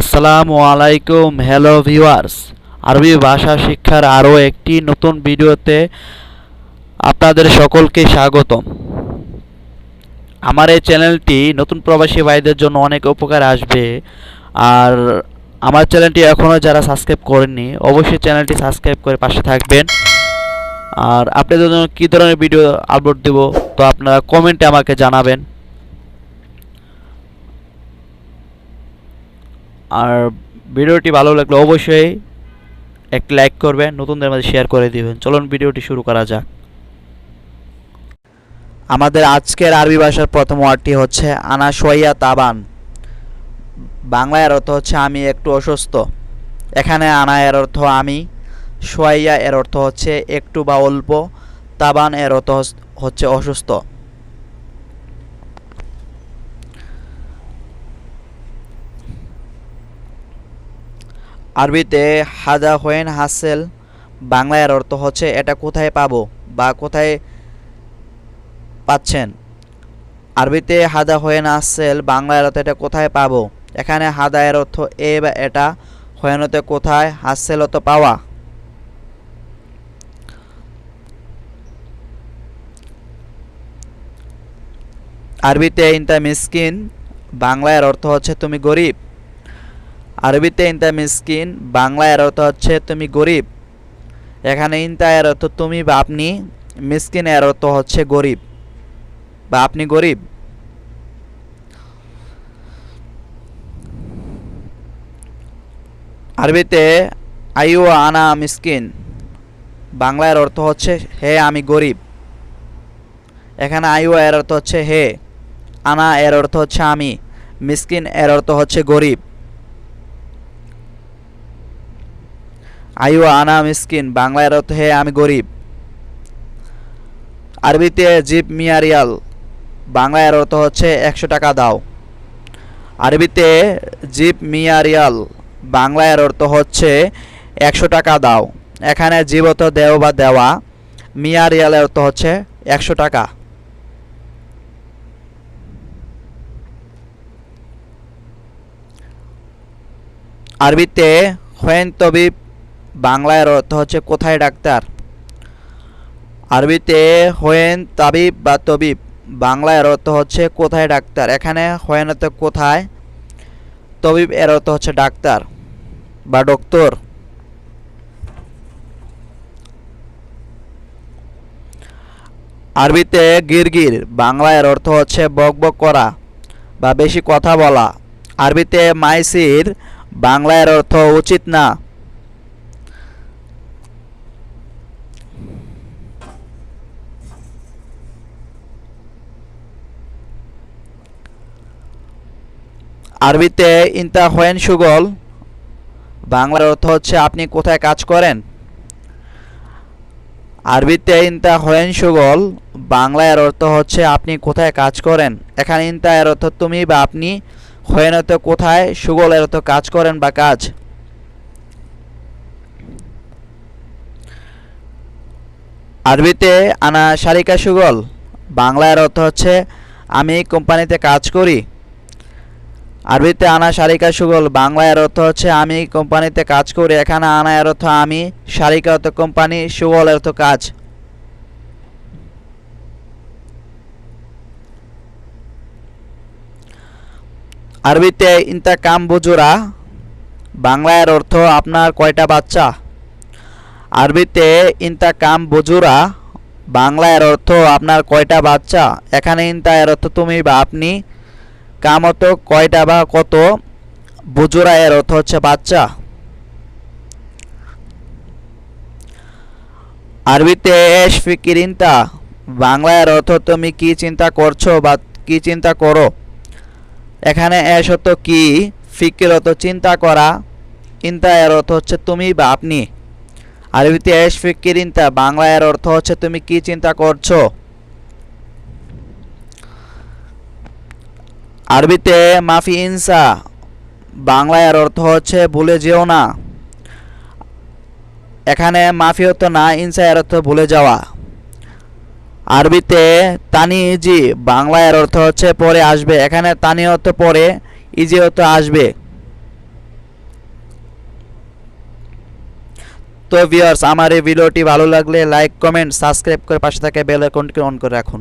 আসসালামু আলাইকুম। Hello viewers, আরবি ভাষা শিক্ষার আরও একটি নতুন ভিডিওতে আপনাদের সকলকে স্বাগতম। আমার এই চ্যানেলটি নতুন প্রবাসী ভাইদের জন্য অনেক উপকার আসবে। আর আমার চ্যানেলটি এখনও যারা সাবস্ক্রাইব করেননি অবশ্যই চ্যানেলটি সাবস্ক্রাইব করে পাশে থাকবেন। আর আপনাদের জন্য কী ধরনের ভিডিও আপলোড দেব তো আপনারা কমেন্টে আমাকে জানাবেন। আর ভিডিওটি ভালো লাগলে অবশ্যই একটি লাইক করবেন, নতুনদের মাঝে শেয়ার করে দিবেন। চলুন ভিডিওটি শুরু করা যাক। আমাদের আজকের আরবি ভাষার প্রথম ওয়ার্ডটি হচ্ছে আনা শোয়া তাবান। বাংলায় এর অর্থ হচ্ছে আমি একটু অসুস্থ। এখানে আনা এর অর্থ আমি, শোয়া এর অর্থ হচ্ছে একটু বা অল্প, তাবান এর অর্থ হচ্ছে অসুস্থ। আরবিতে হাদা হোয়েন হাসেল, বাংলা এর অর্থ হচ্ছে এটা কোথায় পাবো বা কোথায় পাচ্ছেন। আরবিতে হাদা হোয়েন হাসেল, বাংলা এর অর্থ এটা কোথায় পাবো। এখানে হাদা এর অর্থ এ বা এটা, হোয়েন হতে কোথায়, হাসেল হতে পাওয়া। আরবিতে ইনতা মিসকিন, বাংলা এর অর্থ হচ্ছে তুমি গরিব। আরবিতে ইনতা মিসকিন, বাংলা এর অর্থ হচ্ছে তুমি গরিব। এখানে ইনতা এর অর্থ তুমি বা আপনি, মিসকিন এর অর্থ হচ্ছে গরিব বা আপনি গরিব। আরবিতে আইও আনা মিসকিন, বাংলা এর অর্থ হচ্ছে হে আমি গরিব। এখানে আইও এর অর্থ হচ্ছে হে, আনা এর অর্থ হচ্ছে আমি, মিসকিন এর অর্থ হচ্ছে গরিব। আইও আনা মিসকিন, বাংলা এর অর্থ হে আমি গরিব। আরবিতে জিব মিয়া রিয়াল, বাংলা এর অর্থ হচ্ছে 100 টাকা দাও। আরবিতে জিব মিয়া রিয়াল, বাংলা এর অর্থ হচ্ছে 100 টাকা দাও। এখানে জিব অর্থ দেও বা দেওয়া, মিয়া রিয়াল এর অর্থ হচ্ছে 100 টাকা। আরবিতে হোয়েন তবিব, বাংলা এর অর্থ হচ্ছে কোথায় ডাক্তার। আরবিতে হোয়েন তাবিব বা তবিব, বাংলা এর অর্থ হচ্ছে কোথায় ডাক্তার। এখানে হোয়েন অর্থ কোথায়, তবিব এর অর্থ হচ্ছে ডাক্তার বা ডক্টর। আরবিতে গিরগির, বাংলা এর অর্থ হচ্ছে বকবক করা বা বেশি কথা বলা। আরবিতে মাইসির, বাংলা এর অর্থ উচিত না। আরবিতে ইনতা হোয়েন সুগল, বাংলার অর্থ হচ্ছে আপনি কোথায় কাজ করেন। আরবিতে ইনতা হোয়েন সুগল, বাংলা এর অর্থ হচ্ছে আপনি কোথায় কাজ করেন। এখানে ইনতা এর অর্থ তুমি বা আপনি, হোয়েন অর্থ কোথায়, সুগল এর অর্থ কাজ করেন বা কাজ। আরবিতে আনা শারিকা সুগল, বাংলা এর অর্থ হচ্ছে আমি কোম্পানিতে কাজ করি। আরবিতে আনা শারিকা সুগল, বাংলা এর অর্থ হচ্ছে আমি কোম্পানিতে কাজ করি। এখানে আনা এর অর্থ আমি, শারিকা অর্থ কোম্পানি, সুগল এর অর্থ কাজ। আরবিতে ইনতা কাম বুজুরা, বাংলা এর অর্থ আপনার কয়টা বাচ্চা। আরবিতে ইনতা কাম বুজুরা, বাংলা এর অর্থ আপনার কয়টা বাচ্চা। এখানে ইনতা এর অর্থ তুমি বা আপনি, কাম অর্থ কয়টা বা কত, বুজুরা এর অর্থ হচ্ছে বাচ্চা। আরবিতে এশ ফিকির ইনতা, বাংলা এর অর্থ তুমি কি চিন্তা করছো বা কি চিন্তা করো। এখানে এশ অর্থ কি, ফিকির অর্থ চিন্তা করা, ইনতা এর অর্থ হচ্ছে তুমি বা আপনি। আরবিতে এশ ফিকির ইনতা, বাংলা এর অর্থ হচ্ছে তুমি কি চিন্তা করছো। আরবিতে মাফি ইনসা, বাংলা এর অর্থ হচ্ছে ভুলে যেও না। এখানে মাফি অর্থ না, ইনসা এর অর্থ ভুলে যাওয়া। আরবিতে তানি ইজি, বাংলা এর অর্থ হচ্ছে পরে আসবে। এখানে তানি অর্থ পরে, ইজি অর্থ আসবে। তো ভিউয়ার্স, আমার এই ভিডিওটি ভালো লাগলে লাইক, কমেন্ট, সাবস্ক্রাইব করে পাশে থাকা বেল আইকনটি অন করে রাখুন।